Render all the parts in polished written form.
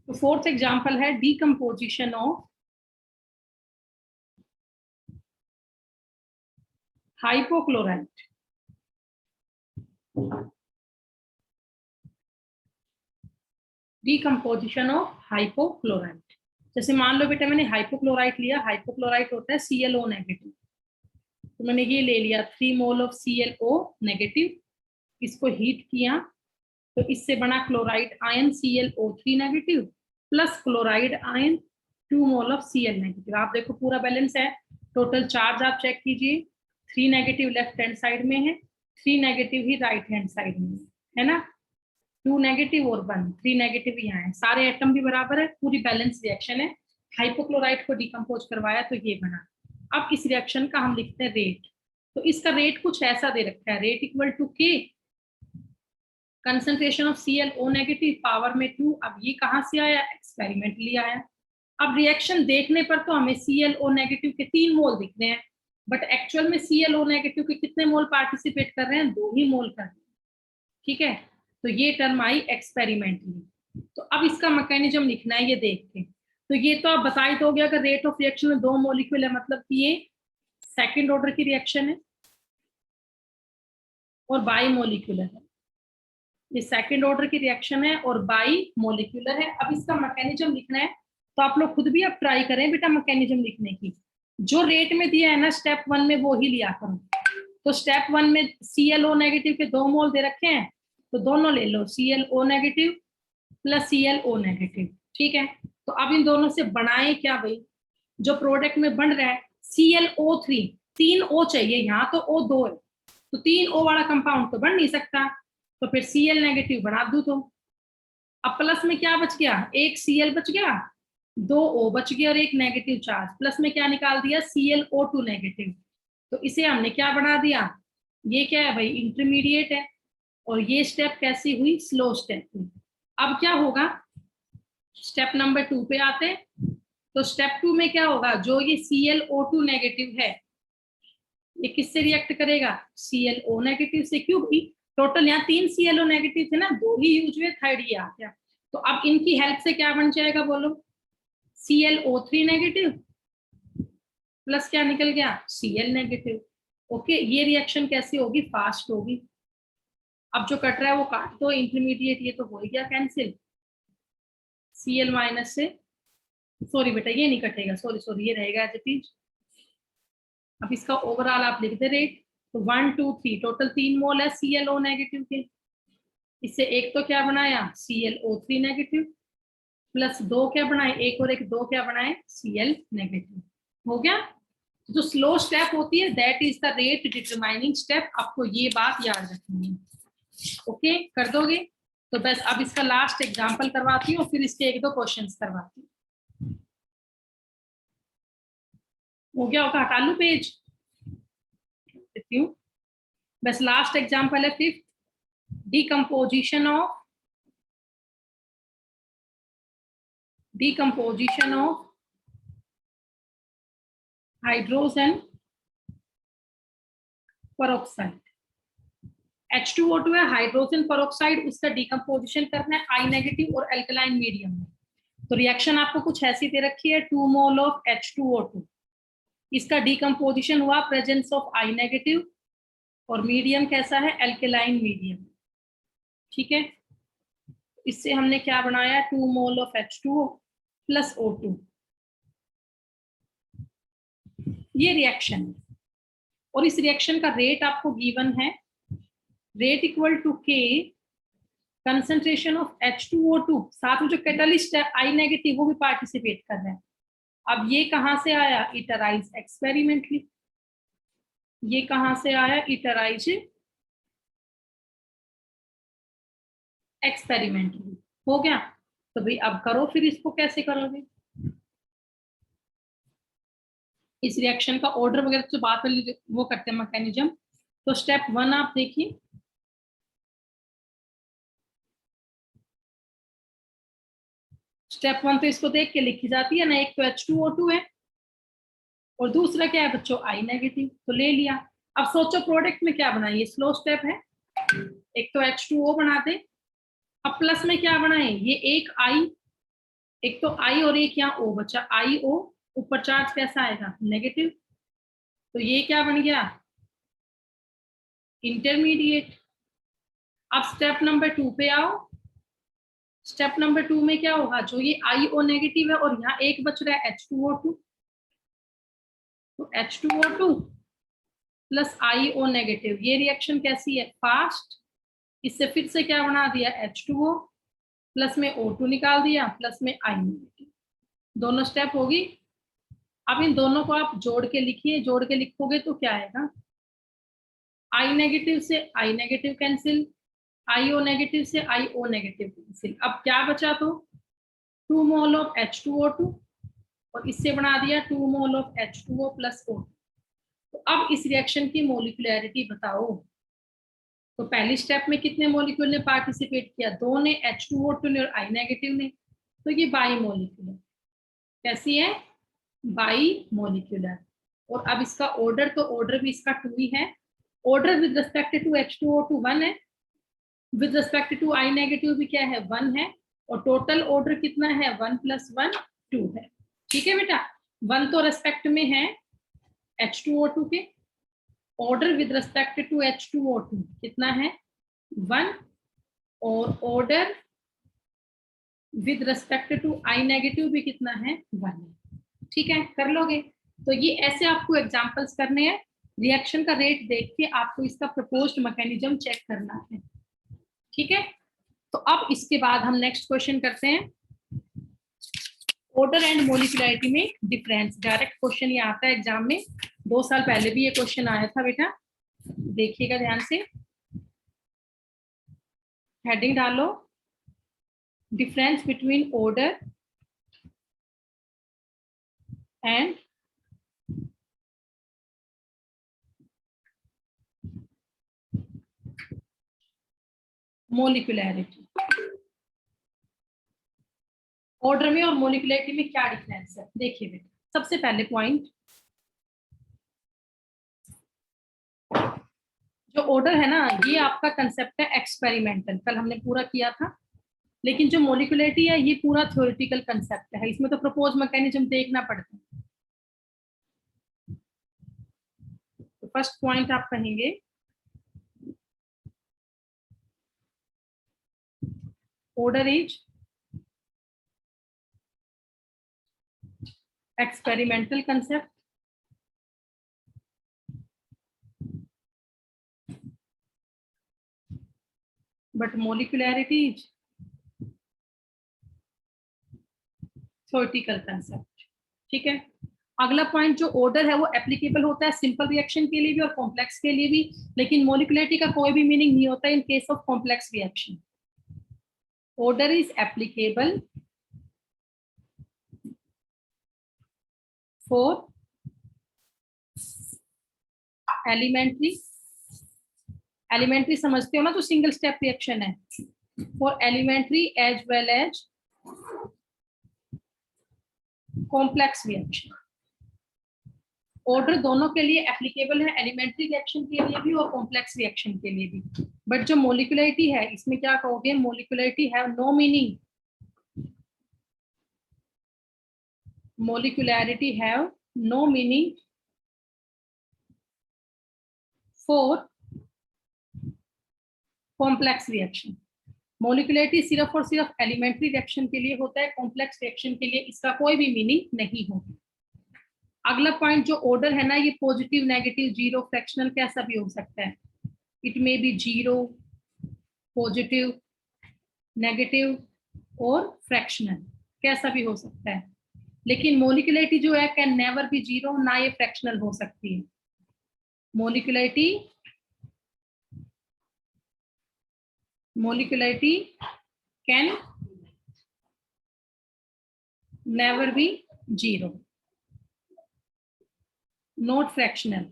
तो fourth example है decomposition of hypochlorite. Decomposition of hypochlorite, जैसे मान लो बेटा मैंने हाइपोक्लोराइट लिया, हाइपोक्लोराइट होता है ClO नेगेटिव, तो मैंने ये ले लिया 3 मोल ऑफ ClO नेगेटिव, इसको हीट किया तो इससे बना chloride ion ClO3 negative plus chloride ion 2 mole of Cl negative. आप देखो पूरा बैलेंस है, टोटल चार्ज आप चेक कीजिए, 3 नेगेटिव लेफ्ट हैंड साइड में है, 3 नेगेटिव ही राइट हैंड साइड में है ना, 2 नेगेटिव और 1, 3 नेगेटिव यहाँ है, सारे एटम भी बराबर है, पूरी बैलेंस रिएक्शन है। हाइपोक्लोराइट को डिकम्पोज करवाया तो ये बना। अब इस रिएक्शन का हम लिखते हैं रेट, तो इसका रेट कुछ ऐसा दे रखा है, rate equal to K concentration of ClO negative power में 2। अब ये कहाँ से आया, एक्सपेरिमेंटली आया। अब रिएक्शन देखने पर तो हमें ClO नेगेटिव के 3 मोल दिख रहे हैं, बट एक्चुअल में ClO नेगेटिव के कितने मोल पार्टिसिपेट कर रहे हैं, 2 ही मोल कर रहे हैं। ठीक है, तो ये टर्म आई एक्सपेरिमेंटली। तो अब इसका मैकेनिज्म लिखना है, ये देख के तो ये तो आप बता ही दोगे, अगर रेट ऑफ रिएक्शन में 2 मॉलिक्यूल है मतलब कि ये सेकंड ऑर्डर की रिएक्शन है और बाई मोलिकुलर है, ये सेकंड ऑर्डर की रिएक्शन है और बाई मोलिकुलर है। अब इसका मैकेनिज्म लिखना है, तो आप लोग खुद भी अब ट्राई करें बेटा मैकेनिज्म लिखने की, जो रेट में दिया है ना स्टेप 1 में वो ही लिया करो। तो स्टेप 1 में ClO नेगेटिव के 2 मोल दे रखे हैं, तो दोनों ले लो, ClO negative plus ClO negative. ठीक है, तो अब इन दोनों से बनाए क्या भाई, जो प्रोडक्ट में बन रहा है ClO3, 3 O चाहिए, यहाँ तो O 2 है, तो 3 O वाला कंपाउंड तो बन नहीं सकता, तो फिर Cl नेगेटिव बना दूं। तो अब प्लस में क्या बच गया, एक Cl बच गया, 2 O बच गया और एक नेगेटिव चार्ज, प्लस में क्या निकाल दिया, ClO2 नेगेटिव। तो इसे हमने क्या बना दिया, ये क्या है भाई, इंटरमीडिएट है, और ये स्टेप कैसी हुई, स्लो स्टेप हुई। अब क्या होगा, स्टेप नंबर 2 पे आते हैं, तो स्टेप 2 में क्या होगा, जो ये ClO2 नेगेटिव है ये किससे रिएक्ट करेगा, ClO नेगेटिव से। क्यों भाई, टोटल यहाँ 3 ClO नेगेटिव थे ना, 2 ही यूज हुए, थर्ड ये आ गया, तो अब इनकी हेल्प से क्या बन जाएगा बोलो, ClO3 नेगेटिव प्लस क्या निकल गया, Cl नेगेटिव। ओके, ये रिएक्शन कैसी होगी, फास्ट होगी। अब जो कट रहा है वो काट दो, इंटरमीडिएट ये तो हो गया कैंसिल, Cl माइनस से, सॉरी बेटा ये नहीं कटेगा, सॉरी ये रहेगा एज इट इज। अब इसका ओवरऑल आप लिख दे रेट, तो 1 2 3 टोटल 3 मोल है ClO नेगेटिव के, इससे एक तो क्या बनाया, ClO3 नेगेटिव प्लस 2 क्या बनाए, एक और एक 2 क्या बनाए, Cl नेगेटिव। हो गया, जो स्लो स्टेप होती है that is the rate determining step, आपको ये बात याद रखनी है। ओके, कर दोगे, तो बस अब इसका लास्ट एग्जांपल करवाती हूँ, फिर इसके 1-2 क्वेश्चंस करवाती हूँ। हो गया होगा, हटा लूं पेज, देती हूँ, बस लास्ट एग्जांपल है 5th, decomposition of hydrogen peroxide. H2O2 है, हाइड्रोजन पेरोक्साइड, उसका डिकम्पोजिशन करना है I नेगेटिव और एल्कलाइन मीडियम में। तो रिएक्शन आपको कुछ ऐसी दे रखी है, 2 मोल ऑफ H2O2, इसका डिकम्पोजिशन हुआ प्रेजेंस ऑफ I नेगेटिव और मीडियम कैसा है, एल्कलाइन मीडियम। ठीक है, इससे हमने क्या बनाया, 2 mole of H2O plus O2, ये रिएक्शन है। और इस रिएक्शन का रेट आपको गिवन है, rate equal to K concentration of H2O2, साथ में जो कैटलिस्ट है I नेगेटिव वो भी पार्टिसिपेट कर रहे हैं। अब ये कहां से आया, इट अराइज एक्सपेरिमेंटली, ये कहां से आया, इट अराइज एक्सपेरिमेंटली। हो गया, तो भाई अब करो, फिर इसको कैसे करोगे, इस रिएक्शन का ऑर्डर वगैरह तो बात में वो करते हैं मैकेनिज्म। तो स्टेप 1 आप देखिए, स्टेप 1 तो इसको देख के लिखी जाती है ना, एक तो H2O2 है और दूसरा क्या है बच्चों, I नेगेटिव, तो ले लिया। अब सोचो प्रोडक्ट में क्या बनाए, स्लो स्टेप है, एक तो H2O बना दे, अब प्लस में क्या बनाए, ये एक I एक तो आई और एक यहाँ ओ बचा, आई ओ, ऊपर चार्ज कैसा आएगा, नेगेटिव, तो ये क्या बन गया, इंटरमीडिएट। अब स्टेप नंबर 2 पे आओ। स्टेप नंबर 2 में क्या होगा, जो ये आई ओ नेगेटिव है और यहाँ एक बच रहा है H2O2, तो H2O2 प्लस आई ओ नेगेटिव, ये रिएक्शन कैसी है, फास्ट। इससे फिर से क्या बना दिया, H2O प्लस में O2 निकाल दिया, प्लस में आई नेगेटिव, दोनों स्टेप होगी। अब इन दोनों को आप जोड़ के लिखिए, जोड़ के लिखोगे तो क्या आएगा, आई नेगेटिव से आई नेगेटिव कैंसिल, आई ओ नेगेटिव से आई ओ नेगेटिव कैंसिल। अब क्या बचा, तो 2 मोल ऑफ H2O2 और इससे बना दिया 2 mole of H2O plus O2। तो अब इस रिएक्शन की मोलिकुलैरिटी बताओ। तो पहली स्टेप में कितने मोलिक्यूल ने पार्टिसिपेट किया, 2 ने, H2O2 ने और आई नेगेटिव ने, तो ये बाई मोलिकुलर, कैसी है, बाई मोलिकुलर। और अब इसका ऑर्डर, तो ऑर्डर भी इसका 2 ही है, order with respect to H2O2 1 है, with respect to I negative भी क्या है, 1 है, और टोटल ऑर्डर कितना है, 1 + 1 2 है। ठीक है बेटा, 1 तो रेस्पेक्ट में है H2O2 के, order with respect to H2O2 कितना है, 1, और order with respect to I negative भी कितना है, 1 है। ठीक है, कर लोगे। तो ये ऐसे आपको एग्जांपल्स करने हैं, रिएक्शन का रेट देख के आपको इसका प्रपोज्ड मैकेनिज्म चेक करना है। ठीक है, तो अब इसके बाद हम नेक्स्ट क्वेश्चन करते हैं, ऑर्डर एंड मोलिकुलरिटी में डिफरेंस। डायरेक्ट क्वेश्चन ये आता है एग्जाम में, 2 साल पहले भी ये क्वेश्चन आया था बेटा, देखिएगा ध्यान से। हेडिंग डालो, difference between order and molecularity. Order में और मोलिकुलरिटी में क्या डिफरेंस है, देखिए बेटा। सबसे पहले पॉइंट, जो ऑर्डर है ना, ये आपका कंसेप्ट है एक्सपेरिमेंटल, कल हमने पूरा किया था। लेकिन जो मोलिकुलरिटी है ये पूरा थ्योरेटिकल कंसेप्ट है, इसमें तो प्रपोज मैकेनिज्म देखना पड़ता है। तो फर्स्ट पॉइंट आप कहेंगे, order is experimental concept but molecularity is theoretical concept। ठीक है, अगला पॉइंट, जो ऑर्डर है वो एप्लीकेबल होता है सिंपल रिएक्शन के लिए भी और कॉम्प्लेक्स के लिए भी, लेकिन मोलिकुलरिटी का कोई भी मीनिंग नहीं होता in case of complex reaction. Order is applicable for elementary, elementary समझते हो ना, तो सिंगल स्टेप रिएक्शन है, for elementary as well as complex reaction. Order दोनों के लिए एप्लीकेबल है, एलिमेंट्री रिएक्शन के लिए भी और कॉम्प्लेक्स रिएक्शन के लिए भी। बट जो मोलिकुलरिटी है, इसमें क्या कहोगे, molecularity have no meaning, molecularity have no meaning for complex reaction। Molecularity सिर्फ और सिर्फ एलिमेंट्री रिएक्शन के लिए होता है, कॉम्प्लेक्स रिएक्शन के लिए इसका कोई भी मीनिंग नहीं होता। अगला पॉइंट, जो ऑर्डर है ना, ये पॉजिटिव, नेगेटिव, जीरो, फ्रैक्शनल कैसा भी हो सकता है। It may be zero, positive, negative और फ्रैक्शनल, कैसा भी हो सकता है। लेकिन मोलिकुलरिटी जो है कैन नेवर बी जीरो, ना ये फ्रैक्शनल हो सकती है। molecularity can never be zero, not fractional।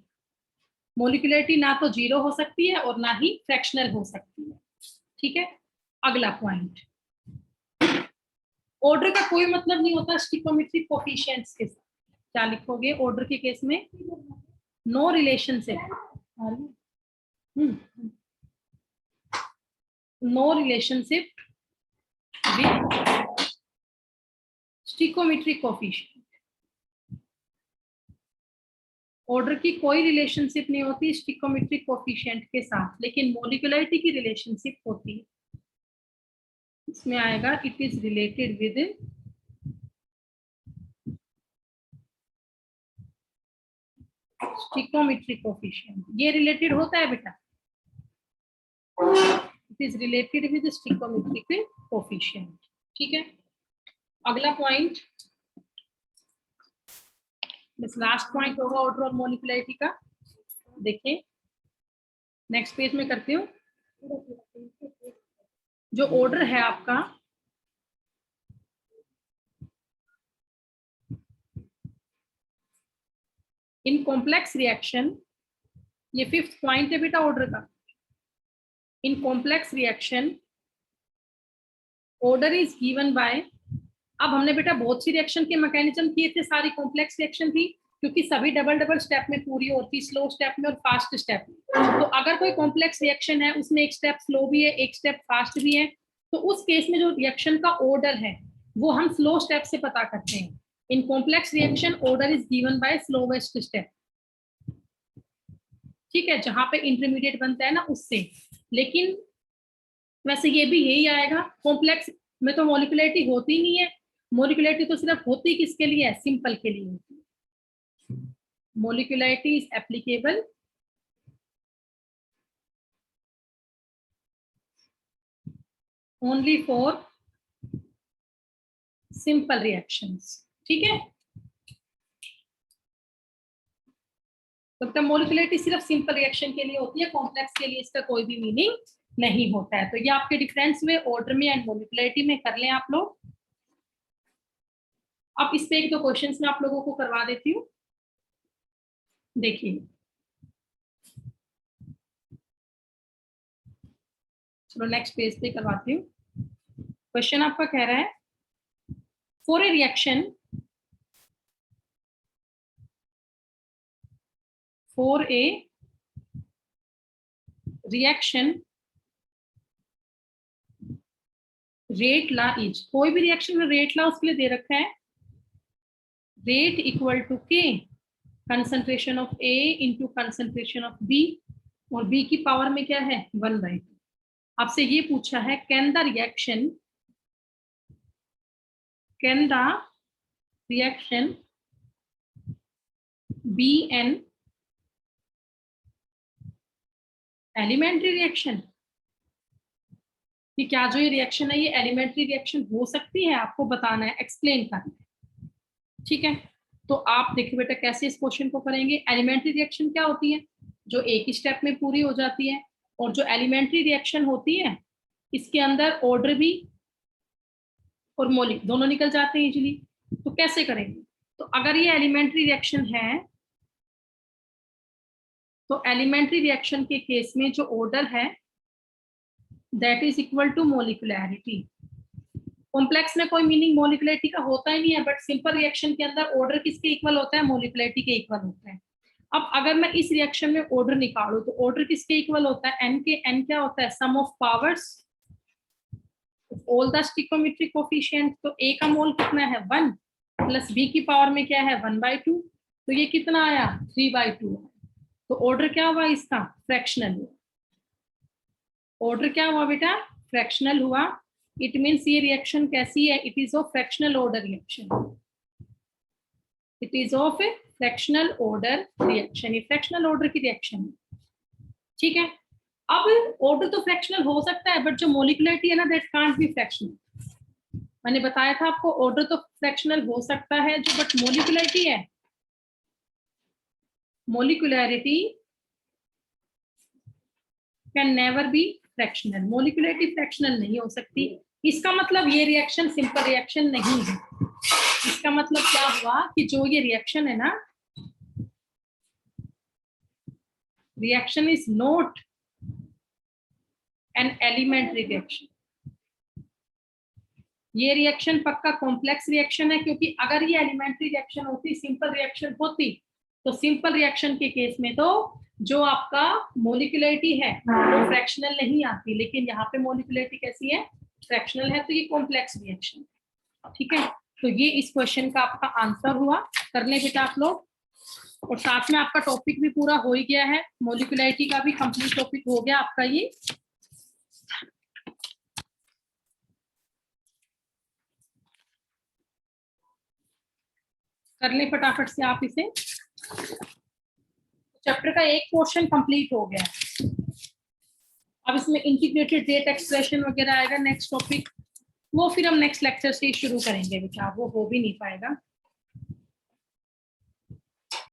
Molecularity ना तो जीरो हो सकती है और ना ही फ्रैक्शनल हो सकती है। ठीक है, अगला पॉइंट, ऑर्डर का कोई मतलब नहीं होता स्टिकोमेट्रिक कोफिशिएंट्स के साथ। क्या लिखोगे ऑर्डर के केस में, no relationship, no relationship with stoichiometric coefficient, order की कोई रिलेशनशिप नहीं होती स्टिकोमेट्रिक कोफिशिएंट के साथ, लेकिन मोलिकुलरिटी की रिलेशनशिप होती है। इसमें आएगा it is related with stoichiometric coefficient. ये रिलेटेड होता है बेटा, it is related with stoichiometric coefficient. ठीक है, अगला पॉइंट, बस लास्ट पॉइंट होगा ऑर्डर और मोलिकुलरिटी का। देखिए नेक्स्ट पेज में करती हूँ। जो ऑर्डर है आपका, इन कॉम्प्लेक्स रिएक्शन, ये 5th पॉइंट है बेटा ऑर्डर का। In complex reaction order is given by, अब हमने बेटा बहुत सी रिएक्शन के मैकेनिज्म किए थे, सारी कॉम्प्लेक्स रिएक्शन थी क्योंकि सभी डबल स्टेप में पूरी होती, स्लो स्टेप में और फास्ट स्टेप में। तो अगर कोई कॉम्प्लेक्स रिएक्शन है उसमें एक स्टेप स्लो भी है एक स्टेप फास्ट भी है, तो उस केस में जो रिएक्शन का ऑर्डर है वो हम स्लो स्टेप से पता करते हैं। In complex reaction order is given by slowest step. ठीक है, जहां पे इंटरमीडिएट बनता है ना उससे। लेकिन वैसे ये भी यही आएगा, कॉम्प्लेक्स में तो मोलिकुलरिटी होती नहीं है, मोलिकुलरिटी तो सिर्फ होती किसके लिए है, सिंपल के लिए होती है। Molecularity is applicable only for simple reactions. ठीक है, तो मोलिकुलरिटी सिर्फ सिंपल रिएक्शन के लिए होती है, कॉम्प्लेक्स के लिए इसका कोई भी मीनिंग नहीं होता है। तो ये आपके डिफरेंस में ऑर्डर में एंड मोलिकुलरिटी में कर लें आप लोग। अब इस पे एक दो क्वेश्चंस मैं आप लोगों को करवा देती हूँ। देखिए, चलो नेक्स्ट पेज पे करवाती हूँ। क्वेश्चन आपका कह रहा है, for a reaction, for a reaction rate law is, कोई भी रिएक्शन में रेट ला उसके लिए दे रखा है, rate equal to K concentration of A into concentration of B, और बी की पावर में क्या है 1/2। आपसे ये पूछा है can the reaction be an elementary reaction, कि क्या जो ये रिएक्शन है ये एलिमेंट्री रिएक्शन हो सकती है, आपको बताना है, एक्सप्लेन करना है। ठीक है, तो आप देखिए बेटा कैसे इस क्वेश्चन को करेंगे। एलिमेंट्री रिएक्शन क्या होती है, जो एक ही स्टेप में पूरी हो जाती है, और जो एलिमेंट्री रिएक्शन होती है इसके अंदर ऑर्डर भी और मौलिक दोनों निकल जाते हैं इजीली। तो कैसे करेंगे, तो अगर ये एलिमेंट्री रिएक्शन है तो एलिमेंट्री रिएक्शन के केस में जो ऑर्डर है that is equal to molecularity. Complex में कोई मीनिंग मोलिकुलरिटी का होता ही नहीं है, बट सिंपल रिएक्शन के अंदर ऑर्डर किसके इक्वल होता है, मोलिकुलरिटी के इक्वल होता है। अब अगर मैं इस रिएक्शन में ऑर्डर निकालूं तो ऑर्डर किसके इक्वल होता है, एन के। एन क्या होता है, sum of powers all the stoichiometric coefficient. तो ए का मोल कितना है 1, प्लस बी की पावर में क्या है 1/2, तो ये कितना आया 3/2। तो ऑर्डर क्या हुआ इसका, फ्रैक्शनल हुआ। ऑर्डर क्या हुआ बेटा, फ्रैक्शनल हुआ। इट मीन्स ये रिएक्शन कैसी है, it is of fractional order reaction, it is of A fractional order reaction, ये फ्रैक्शनल ऑर्डर की रिएक्शन है। ठीक है, अब ऑर्डर तो फ्रैक्शनल हो सकता है, बट जो मोलिकुलरिटी है ना दैट कांट बी फ्रैक्शनल। मैंने बताया था आपको ऑर्डर तो फ्रैक्शनल हो सकता है जो, बट मोलिकुलरिटी है, molecularity can never be fractional. Molecularity fractional नहीं हो सकती। इसका मतलब ये रिएक्शन सिंपल रिएक्शन नहीं है। इसका मतलब क्या हुआ कि जो ये रिएक्शन है ना, reaction is not an elementary reaction. ये रिएक्शन पक्का कॉम्प्लेक्स रिएक्शन है, क्योंकि अगर ये एलिमेंट्री रिएक्शन होती, सिंपल रिएक्शन होती, तो सिंपल रिएक्शन के केस में तो जो आपका मोलिकुलरिटी है वो फ्रैक्शनल नहीं आती, लेकिन यहाँ पे मोलिकुलरिटी कैसी है, फ्रैक्शनल है, तो ये कॉम्प्लेक्स रिएक्शन। ठीक है, तो ये इस क्वेश्चन का आपका आंसर हुआ। कर ले बेटा आप लोग। और साथ में आपका टॉपिक भी पूरा हो ही गया है, मोलिकुलरिटी का भी कंप्लीट टॉपिक हो गया आपका ये। कर ले फटाफट से आप इसे। चैप्टर का एक पोर्शन कंप्लीट हो गया है। अब इसमें इंटीग्रेटेड रेट एक्सप्रेशन वगैरह आएगा नेक्स्ट टॉपिक, वो फिर हम नेक्स्ट लेक्चर से शुरू करेंगे बेटा, वो हो भी नहीं पाएगा।